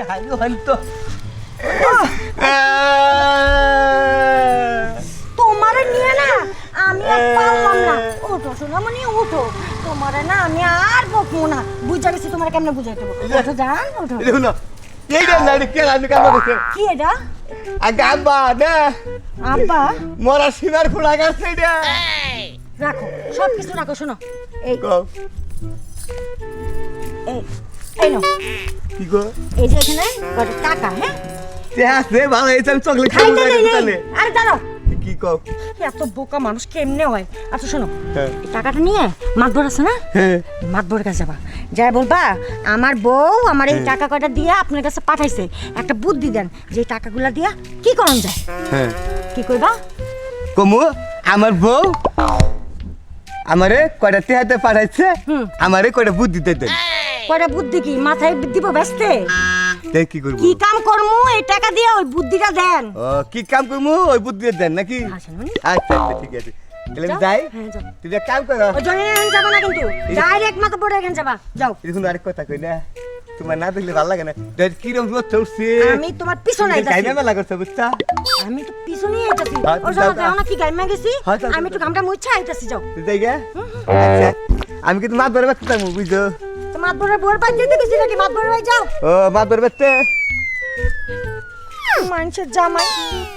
হাইলো হাইল তো তোমার নিয়ে না আমি আর পারলাম না। ওঠো সোনামণি ওঠো, তোমার না আমি আর বকবো না। বুঝা গেছি তোমার কেমনে বুঝাই দেবো। ওঠো যান ওঠো। দেখুন এইটা না কে আমি কাম করছে কি এটা? আগে আব্বা না আব্বা মরা সিনার খোলা গেছে এটা রাখো, সব কিছু রাখো। শোনো এই কও এই এই নাও, কি গো এই যে এখানে কত টাকা। হ্যাঁ তে আছে ভালো এই আমি চকলেট খাবো খাইতে নেই তাহলে আরে দাঁড়াও, কি কও এত বোকা মানুষ কেমনে হয়? আচ্ছা শোনো, হ্যাঁ এই টাকাটা নিয়ে মাতবর আছে না, হ্যাঁ মাতবরের কাছে যাবা, যাই বলবা আমার বউ আমার এই টাকা কয়টা দিয়ে আপনার কাছে পাঠাইছে, একটা বুদ্ধি দেন যে এই টাকাগুলা দিয়া কি করন যায়। হ্যাঁ কি কইবা? কমু আমার বউ আমারে কয়টা টেহাতে পাঠাইছে আমারে কয়টা বুদ্ধি দিতে কয়টা বুদ্ধি কি মাথায় দিব ব্যস্তে? তাই কি করব কি কাম করমু এই টাকা দিয়ে ওই বুদ্ধিটা দেন। ও কি কাম করমু ওই বুদ্ধি দেন নাকি? আসেন উনি। আচ্ছা আচ্ছা ঠিক আছে তাহলে আমি যাই। হ্যাঁ যাও। তুই এক কাম কর ওই জন্য যাবা না কিন্তু, ডাইরেক্ট মাতবরের এখানে যাবা। যাও। দেখুন আরেক কথা কই না তোমার না দেখলে ভালো লাগে না কিরম চলছে আমি তোমার পিছনে আইতাছি। গাইমা মেলা করছে বুঝছা আমি তো পিছনে আইতাছি। হ্যাঁ, ওর যাও, জন্য যাও। দেও না কি গাইমা গেছি, হ্যাঁ, যাও, আমি যাও, একটু গামটা মুইছা আইতাছি। যাও। তুই যাই গে আচ্ছা আমি কিন্তু মাছ ধরে বাচ্চা যাবো বুঝছো তো মাতবরের বউর বাড়ি যেতে গেছি নাকি? মাতবরের বাড়ি যাও। ও মাছ ধরে বাচ্চা মানুষের জামাই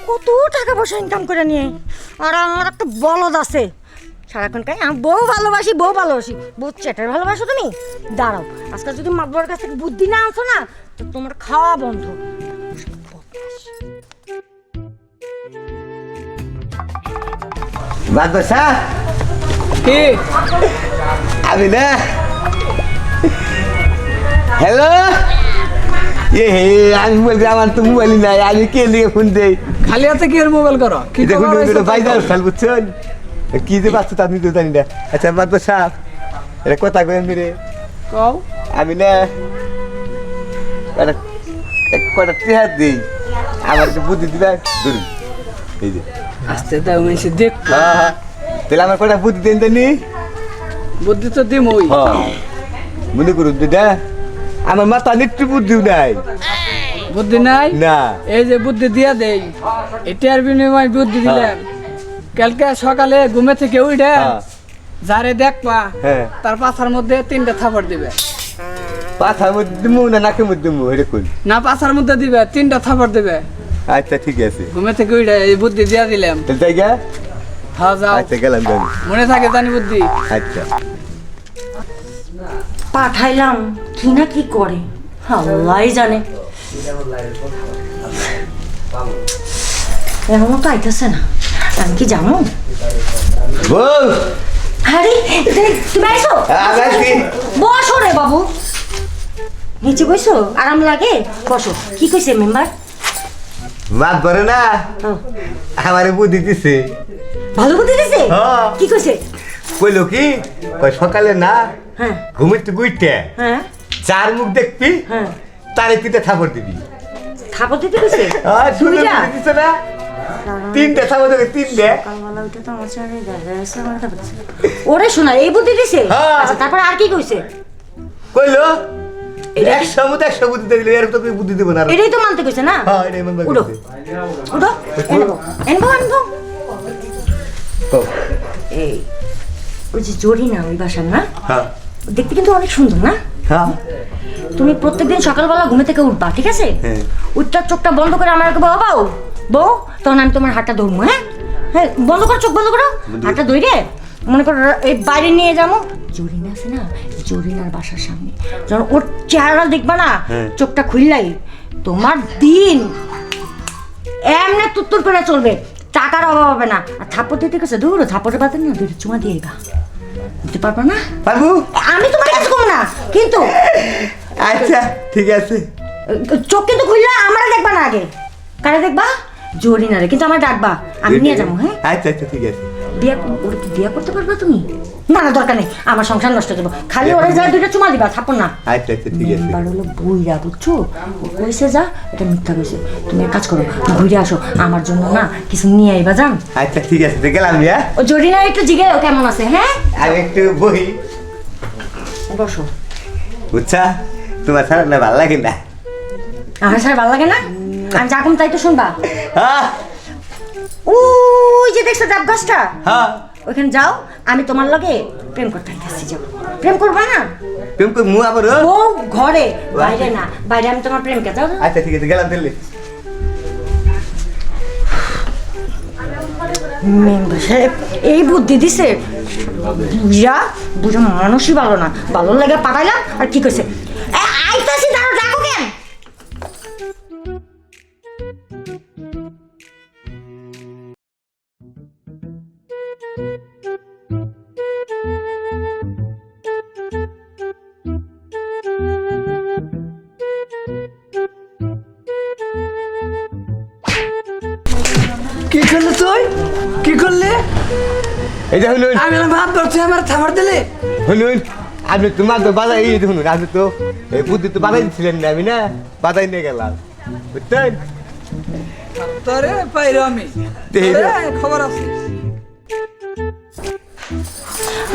কত টাকা পয়সা ইনকাম করে নিয়ে, আর আমার একটা বলদ আছে সারাক্ষণ কাই আমি বউ ভালোবাসি বউ ভালোবাসি। বউ চেটার ভালোবাসো তুমি? দাঁড়াও, আজকাল যদি মাতবরের কাছ থেকে বুদ্ধি না আনছো না তো তোমার খাওয়া বন্ধ। মাছ ধরছা কি আমি না হ্যালো এ হে আমি বলছি আমার তো মোবাইল নাই আমি কে লিখে ফোন দেই খালি হাতে কি আর মোবাইল করো? কি দেখুন খবর হইছে তাই বাইজার কও? সাল বুঝছেন কি যে বাচ্চা তা আমি তো জানি না আচ্ছা মাছ ধরছা এটা কথা কইন মেরে কও আমি না কটা টেহাত দিই আমার যে বুদ্ধি দিবা ধরুন এই যে আস্তে দাও মেসে দেখ হ্যাঁ হ্যাঁ তাহলে আমার কটা বুদ্ধি দেন দেনি বুদ্ধি তো দিমই। হ্যাঁ মনে করুন দিদা আমার মাথা নিত্য বুদ্ধিও নাই বুদ্ধি নাই? না এই যে বুদ্ধি দিয়া দেই, এটার বিনিময় বুদ্ধি দিলাম। কালকে সকালে ঘুমে থেকে উঠে হ্যাঁ। যারে দেখবা হ্যাঁ তার পাছার মধ্যে 3টা থাপড় দিবে। পাথার মধ্যে দিমু না নাকের মধ্যে দিমু এরকম না পাছার মধ্যে দিবে, 3টা থাপড় দিবে। আচ্ছা ঠিক আছে ঘুমে থেকে উঠে এই বুদ্ধি দিয়া দিলাম। তাহলে তাই গা হ্যাঁ যাও, আচ্ছা গেলাম জানি মনে থাকে জানি বুদ্ধি। আচ্ছা পাঠাইলাম কি না কি করে আল্লাহই জানে। এখনো তো আইতেছে না, আমি কি জানো? বল আরে তুমি আইছো? আগাছি বসো রে বাবু, নিচে বসো, আরাম লাগে বসো। কি কইছে মেম্বার? মাত ধরে না আমারে বুদ্ধি দিছে ভালো বুদ্ধি দিছে? হ্যাঁ। কি কইছে? কইলো কি কই সকালে না হ্যাঁ ঘুমিতে গুইতে হ্যাঁ চার মুখ দেখবি হ্যাঁ, তারে তিনটে থাপড় দিবি থাপড় দিতে কইছে? আর শুনে দুইটা? বুদ্ধি দিছে না তিনটে থাপড় দেবে তিনটে সকালবেলা উঠে তো আমার সাথে দেখা গেছে, আমার থাপড় দিছে। ওরে শোনা এই বুদ্ধি দিছে? হ্যাঁ। আচ্ছা তারপর আর কি কইছে? কইলো এটা কি? 100 বুদ্ধি দিলে এর তো কোনো বুদ্ধি দেব না আর। এটাই তো মানতে কইছে না? হ্যাঁ এটাই মন উঠো বাকি উঠো, এনবো এনবো এনবো। কও এই ওই যে জরি না ওই বাসার না, হ্যাঁ দেখতে কিন্তু অনেক সুন্দর না? হ্যাঁ তুমি প্রত্যেকদিন সকালবেলা ঘুমে থেকে উঠবা, ঠিক আছে? হ্যাঁ। উঠটার চোখটা বন্ধ করে আমার বউ বউ বউ, তখন আমি তোমার হাতটা ধরবো। হ্যাঁ হ্যাঁ, বন্ধ করো, চোখ বন্ধ করো, হাতটা ধরে মনে করো এই বাইরে নিয়ে যাবো। জরিনা আছে না, জরিনার বাসার সামনে যখন ওর চেহারা দেখবা না, হ্যাঁ। চোখটা খুললাই তোমার দিন এমনি তুত্তুর করে চলবে, টাকার অভাব হবে না। আর থাপ্পড় দিতে গেছে দূর, থাপ্পড়ের বাদে না দুটো চুমা দিয়ে গা দিতে পারবা না? বাবু আমি তোমার কাছে করবো না কিন্তু, আচ্ছা ঠিক আছে চোখ কিন্তু খুললে আমরা দেখবা না, আগে কারে দেখবা? জরিনারে, কিন্তু আমার ডাকবা, আমি নিয়ে যাবো। হ্যাঁ আচ্ছা আচ্ছা ঠিক আছে বিয়া, ওর কি বিয়া করতে পারবা তুমি? না না দরকার নেই, আমার সংসার নষ্ট হয়ে যাবো, খালি ওরে যা দুইটা চুমা দিবা, থাপ্পড় না। আচ্ছা আচ্ছা ঠিক আছে মেম্বার হলো বুইরা, বুঝছো? ও কইছে যা, এটা মিথ্যা কইছে। তুমি এক কাজ করো, ঘুরে আসো, আমার জন্য না কিছু নিয়ে আইবা, জান? আচ্ছা ঠিক আছে তো গেলাম ইয়া ও জরিনা একটু জিগে ও কেমন আছে। হ্যাঁ আমি একটু বহি বসো। বুঝছা তোমার ছাড়া না ভালো লাগে না আমার স্যার ভালো লাগে না আমি যা কম তাই তো শুনবা হ্যাঁ ওই যে দেখছো ডাব গাছটা হ্যাঁ ওইখানে যাও আমি তোমার লগে প্রেম করতে আসছি যাও প্রেম করবা না প্রেম কই মু আবার ও ঘরে বাইরে না বাইরে আমি তোমার প্রেমকে যাও আচ্ছা ঠিক আছে গেলাম তাহলে মেম্বার সাহেব এই বুদ্ধি দিছে বুঝা বুঝা মানুষই ভালো না ভালো লাগে পাঠাইলাম আর কি কইছে আইতাছি দাঁড়ো ডাকো কেন কি করলি তুই কি করলি এই যে হলুন আমি ভাব ধরছি আমার থামার দিলে হলুন আপনি তোমার তো বাধা এই দেখুন আপনি তো এই বুদ্ধি তো বাধাই দিচ্ছিলেন না আমি না বাধাই নিয়ে গেলাম বুঝছেন তোরে পাইরো আমি তোরে খবর আছে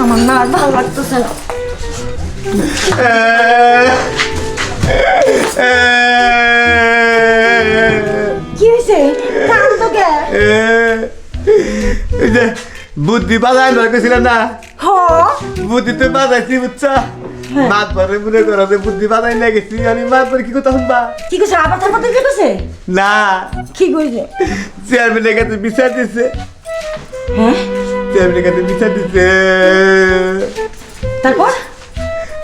আমার না আর ভালো লাগতেছে না কি হয়েছে কান তো কে এই যে বুদ্ধি বাধাই ধরেছিলেন না হ বুদ্ধি তো বাধাইছি বুঝছা মাত পরে মনে করো যে বুদ্ধি বাধাই নিয়ে গেছি আমি মাত পরে কি কথা শুনবা কি কইছে আবার তার কথা কি কইছে না কি কইছে চেয়ারম্যানের কাছে বিচার দিছে হ্যাঁ চেয়ারম্যানের কাছে বিচার দিছে তারপর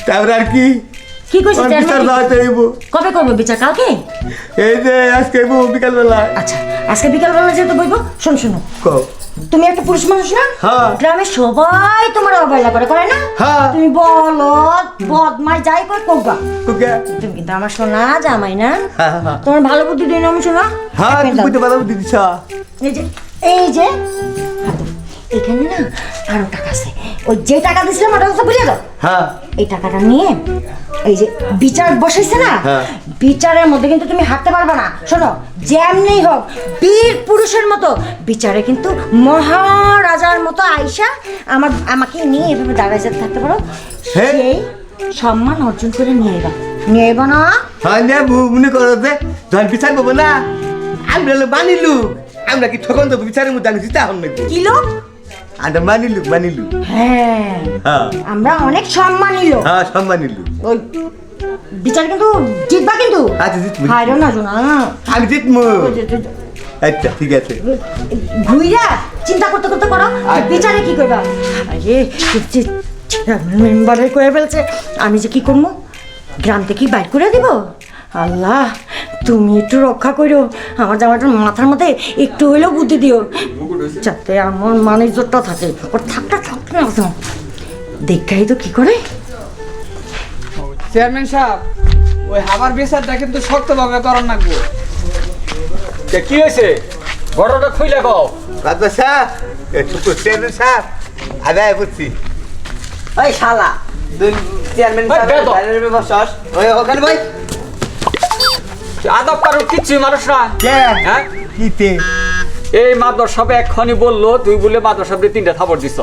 তারপরে আর কি কি কইছে ওর বিচার চেয়ারম্যান? দেওয়া চাইব কবে করবো বিচার কালকে এই যে আজকে বিকালবেলা আচ্ছা আজকে বিকালবেলা যেহেতু বইবো শোন শোনো কও তুমি একটা পুরুষ মানুষ না হ্যাঁ। গ্রামের সবাই তোমার অবহেলা করে না হ্যাঁ। তুমি বলদ বদমাই যাই কর করবা কুকে তুমি কিন্তু আমার শোনা জামাই না হ্যাঁ, হ্যাঁ। তোমার ভালো বুদ্ধি দিই না আমি শোনা হ্যাঁ তুমি বুঝতে পারো দিদিছ এই যে এখানে না আরো টাকা আছে ওই যে টাকা দিছিলাম ওটা তো বুঝে দাও হ্যাঁ এই টাকাটা নিয়ে এই যে বিচার বসাইছে না হ্যাঁ। বিচারের মধ্যে কিন্তু তুমি হাঁটতে পারবে না শোনো যেমনি হোক বীর পুরুষের মতো বিচারে কিন্তু মহারাজার মতো আইসা আমাকে নিয়ে এভাবে দাঁড়ায় যেতে থাকতে পারো হ্যাঁ। সেই সম্মান অর্জন করে নিয়ে এবা না হ্যাঁ নে মনে করো যে যখন বিচার পাবো না আমরা মানিলু আমরা কি ঠকন তো বিচারের মধ্যে আমি জিতা হন নাকি কিলো আমরা মানিলু হ্যাঁ হ্যাঁ আমরা অনেক সম্মানী লোক হ্যাঁ সব মানিলু ওই বিচার কিন্তু জিতবা কিন্তু আচ্ছা জিতবো হাইরো না শোনা আমি জিতমু আচ্ছা ঠিক আছে ঘুইরা চিন্তা করতে করতে করো যে বিচারে কি করবা আরে মেম্বারে করে ফেলছে আমি যে কি করবো গ্রাম থেকে বাইর করে দিব আল্লাহ তুমি একটু রক্ষা করো আমার জামাটার মাথার মধ্যে একটু হইলেও বুদ্ধি দিও যাতে আমার মানের জোরটা থাকে ওর থাকটা থাকতে না দেখাই তো কি করে চেয়ারম্যান সাহেব ওই আমার বিচারটা কিন্তু শক্তভাবে করার লাগবে কি হয়েছে ঘটনাটা খুইলে কও রাজা সাহেব চেয়ারম্যান সাহেব আদায় বুঝছি ওই শালা দুই চেয়ারম্যান ওই বেদম। সাহেবের বসস ওই ওখানে ভাই আদব কারণ কিচ্ছুই মানুষ না কে হ্যাঁ কিতে এই মাদর সাহেব এক্ষণি বললো তুই বলে মাদর সাহেব 3টা থাপড় দিছ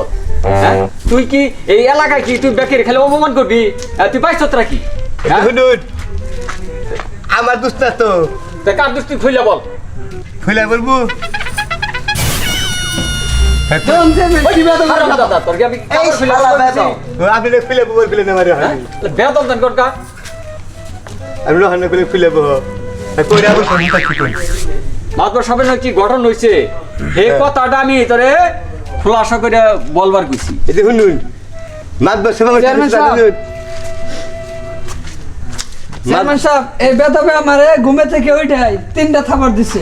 হ্যাঁ তুই কি এই এলাকায় কি তুই বেকের খেলে অপমান করবি তুই পাইছ তোরা কি হ্যাঁ? শুনুন আমার দুস্তা তো তা কার দৃষ্টি খুইলে বল খুলে বলবো কোন চেয়ারম্যান কি বেদম হারাম দাদা, তোর কি আমি এই কাপড় খুইলে শালা বলছি? বেদম। আপনি খুলে বলবো খুলে নেমারে হ্যাঁ? তাহলে বেদম দান কর কা? আমি রহনে খুলে খুলে বলবো কইরা বলবো কি করি মাদর সাহেবের নাকি গঠন হইছে এই কথাটা আমি তোরে খোলাসা করে বলবার কইছি এই দেখুন মাতবার সেবা চেয়ারম্যান সাহেব। চেয়ারম্যান সাহেব এই বেদবে আমারে ঘুমে থেকে ওইটাই 3টা থাপড় দিছে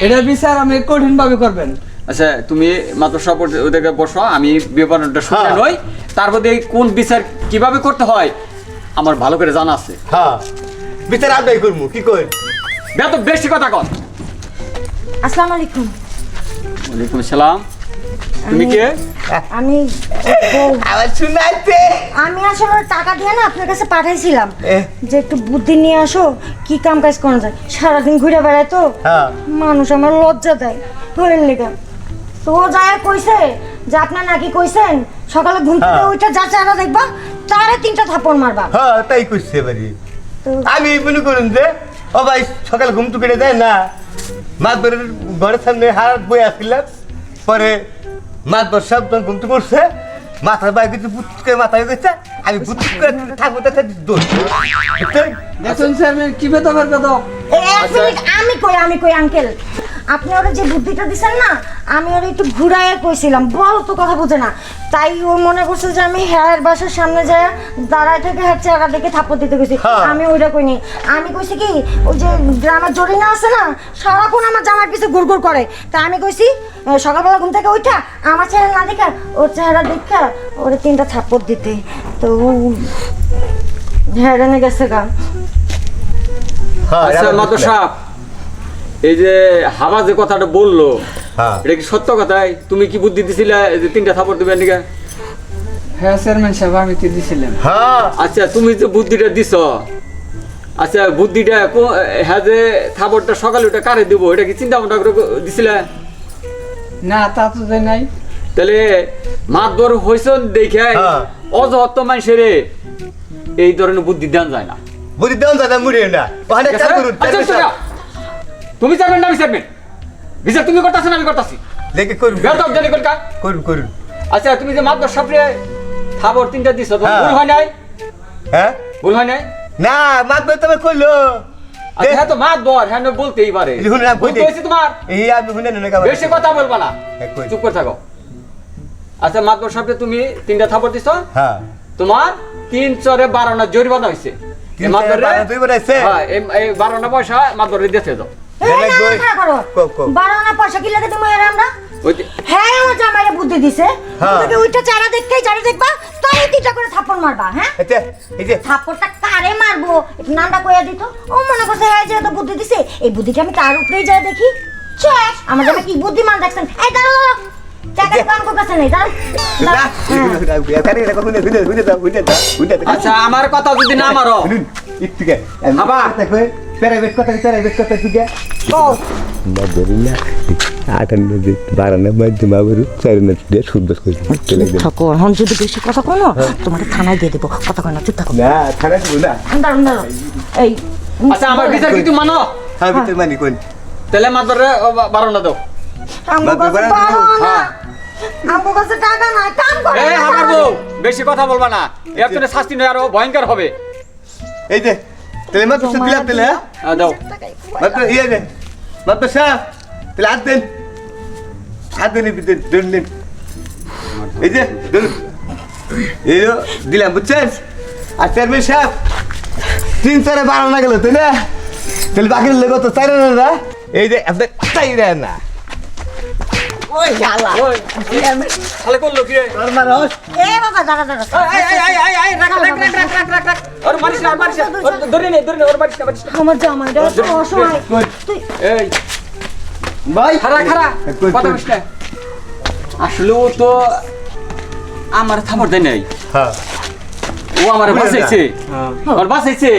এটা বিচার আমি কঠিন ভাবে করবেন আচ্ছা তুমি মাদর সাহেব ওদেরকে বসো আমি বিবরণটা শুনে হ্যাঁ। নই তারপর এই কোন বিচার কিভাবে করতে হয় আমার ভালো করে জানা আছে হ্যাঁ বিচার আদায় করবো কি কই বেত বেশি কথা কর আসসালামু আলাইকুম ওয়ালাইকুম আসসালাম তুমি কে আমি বউ। আবার শুনাইতে আমি আসলে টাকা দিয়ে না আপনার কাছে পাঠাইছিলাম এ। যে একটু বুদ্ধি নিয়ে আসো কি কাম কাজ করা যায় সারাদিন ঘুরে বেড়ায় তো হ্যাঁ। মানুষ আমার লজ্জা দেয় হলেন লেখা তো ও যায় কইছে যে আপনার নাকি কইছেন সকালে ঘুম থেকে হ্যাঁ। ওইটা যা চেহারা দেখবা তারে 3টা থাপড় মারবা হ্যাঁ তাই করছে বাড়ি তো আমি মনে করুন যে ও ভাই সকালে ঘুম তো কেটে দেয় না মাতবরের ঘরের সামনে হাত বয়ে আসছিলাম পরে মাতবর সব তখন ঘুম তো করছে মাথার বাইরে কিছু বুটকে মাথায় গেছে আমি বুট করে থাকবো তাতে দোষ দেখুন চেয়ারম্যান কি বেতবের কথা এক মিনিট আমি কই আঙ্কেল আপনি ওরা যে বুদ্ধিটা দিছেন না আমি ওরা একটু ঘুরাইয়া কইছিলাম বল তো কথা বোঝে না তাই ও মনে করছে যে আমি হ্যার বাসার সামনে যায় দাঁড়ায় থেকে হ্যার চেহারা দেখে থাপ্পড় দিতে গেছি আমি ওইটা কইনি আমি কইছি কি ওই যে গ্রামের জরিনা আছে না সারাক্ষণ আমার জামার পিছে গুড় করে তা আমি কইছি সকালবেলা ঘুম থেকে উঠা আমার চেহারা না দেখা ওর চেহারা দেখা ওরে 3টা থাপ্পড় দিতে তো হ্যাঁ রেনে গেছে গা আচ্ছা মাদর সাহেব এই যে হাবা যে কথাটা বললো হ্যাঁ এটা কি সত্য কথাই তুমি কি বুদ্ধি দিছিলে যে 3টা থাপড় দিবেন নাকি হ্যাঁ চেয়ারম্যান সাহেব আমি তো দিছিলাম হ্যাঁ আচ্ছা তুমি যে বুদ্ধিটা দিছ আচ্ছা বুদ্ধিটা হ্যাঁ যে থাপড়টা সকালে ওটা কারে দিব এটা কি চিন্তা ভাবনা করে দিছিলে না তা তো দেয় নাই তাহলে মাতবর হইছন দেখে হ্যাঁ। অজহত্ত মানুষের এই ধরনের বুদ্ধি দেন যায় না বুদ্ধি দেওয়া দাদা মুড়ে না ওখানে ঠিক কাজ আছে? করুন আচ্ছা, আচ্ছা, তুমি চাইবেন না আমি চাইবেন বিচার তুমি করতেছো না আমি করতেছি দেখে করুন বেতব জানি কলকা করুন আচ্ছা তুমি যে মাতবর সাপড়ে থাবর 3টা দিছো তো হ্যাঁ। ভুল হয় নাই হ্যাঁ ভুল হয় নাই না মাতবে তবে কইলো আচ্ছা হ্যাঁ তো মাতবর হ্যাঁ না বলতেই পারে শুনুন না ভুল তো হয়েছে তোমার এই আমি শুনে না বেশি কথা বলবা না হ্যাঁ, কই। চুপ করে থাকো আচ্ছা মাতবর সাপড়ে তুমি 3টা থাপড় দিছো হ্যাঁ তোমার 3 চরে 12 না জরিমানা হইছে তিন চরে 12 দুই বানাইছে? হ্যাঁ এই 12 না পয়সা মাতবরে দিতে দাও দেখ বই। কও। 12 আনা পয়সা কি লাগে তোমার আমরা ওই যে হ্যাঁ আমার জামাইরে বুদ্ধি দিছে হ্যাঁ। তোকে ওইটা চারা দেখতেই চারা দেখবা তাই 3টা করে থাপ্পড় মারবা হ্যাঁ আচ্ছা এই যে থাপ্পড়টা কারে মারবো একটু নামটা কইয়া দিত ও মনে করছে হ্যাঁ যে তো বুদ্ধি দিছে এই বুদ্ধিটা আমি তার উপরেই যাই দেখি শেষ আমার জামাই কি বুদ্ধিমান দেখছেন এই দাঁড়াও টাকা কাম করতেছে নেই দাঁড়াও না এখানে এটা শুনে শুনে দাও আচ্ছা আমার কথা যদি না মারো শুনুন একটু গে বাবা। দেখো প্রাইভেট কথা তুই কও না 58 12 মাবরু 4 দিয়ে সুন্দর করে চলে গেল থাকো এখন যদি বেশি কথা কই না তোমাকে থানায় দিয়ে দেবো কথা কই না চুপ থাকো না খানা দিব না দাঁড়াও এই আচ্ছা আমার বিচার কি তুমি মানো হ্যাঁ ভিতর মানি কোন তাহলে মাতবরে 12 না দাও আমার কাছে হ্যাঁ। পারো না আমার কাছে টাকা নাই কাম করে এই আমার বউ বেশি কথা বলবা না এর তো শাস্তি নয় আরো ভয়ঙ্কর হবে এই যে তাহলে মাত্র সব দিলাম তাহলে দাও মাত্র ইয়ে দে মাত্র সাহেব তাহলে হাত দেন ভিতরে ধরলেন এই যে ধরুন এই যে দিলাম বুঝছেন আর চেয়ারম্যান সাহেব 3 4 12 না গেল তাই না তাহলে বাকি লেগে তো 4 না এই যে আপনার চাই না ওই শালা ওই তাহলে করলো কি রে তোর মারস এ বাবা দাঁড়া দাঁড়া এই রাখ ওর মারিস না ওর ধরে নে ওর মারিস না আমার জামাইটা তো অসহায় তুই এই ভাই খারা কথা বলিস না আসলে ও তো আমার থাপড় দেয় নাই হ্যাঁ ও আমার বাঁচাইছে আমার বাঁচাইছে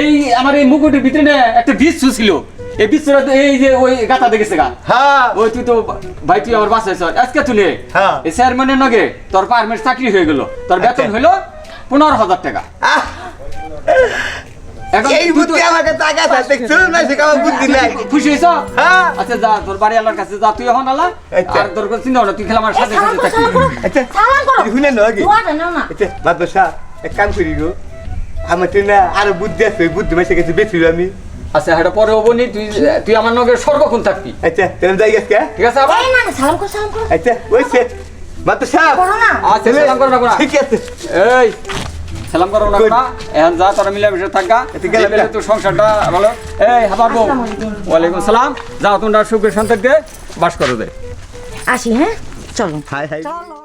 এই আমার এই মুকুটের ভিতরে না একটা বীজ ছিল এই বীজটা তো এই যে ওই গাতা দেখেছে গা হ্যাঁ ওই তুই তো ভাই তুই আমার বাঁচাইছ আজকে তুই নে হ্যাঁ। এই চেয়ারম্যানের নগে তোর পারমানেন্ট চাকরি হয়ে গেল তোর বেতন আচ্ছা। হইলো 15,000 টাকা এখন এই তুই তো বুদ্ধি আমাকে টাকা দেখছো না সে কাম বুদ্ধি নাই খুশি হইছ হ্যাঁ। আচ্ছা যা তোর বাড়ি আলার কাছে যা তুই এখন আলা আচ্ছা। আর তোর কোনো চিন্তা ভাবনা তুই খেলা আমার সাথে সালাম সাথে করো থাকবি সালাম করো আচ্ছা শুনে না কি দোয়াটা নাও না আচ্ছা মাদ্রাসা এক কাম করি গো আমার তো না আরো বুদ্ধি আছে বুদ্ধি মাসে গেছে বেশি আমি আচ্ছা এটা পরে হবো নি তুই আমার নগে সর্বক্ষণ থাকবি আচ্ছা তাহলে যাই গেছে ঠিক আছে আবার এই না সালাম করো আচ্ছা ওইছে মাদ্রাসা করো না আচ্ছা সালাম করো না ঠিক আছে এই সালাম করো না না এখন যা তোরা মিলেমিশে থাকা আচ্ছা, গেলাম, মিলে তোর সংসারটা ভালো এই হাবার বউ আসসালামু আলাইকুম। ওয়ালাইকুম সালাম যাও তোমরা সুখে শান্তিতে বাস করো দে আসি হ্যাঁ চলো হাই হাই চলো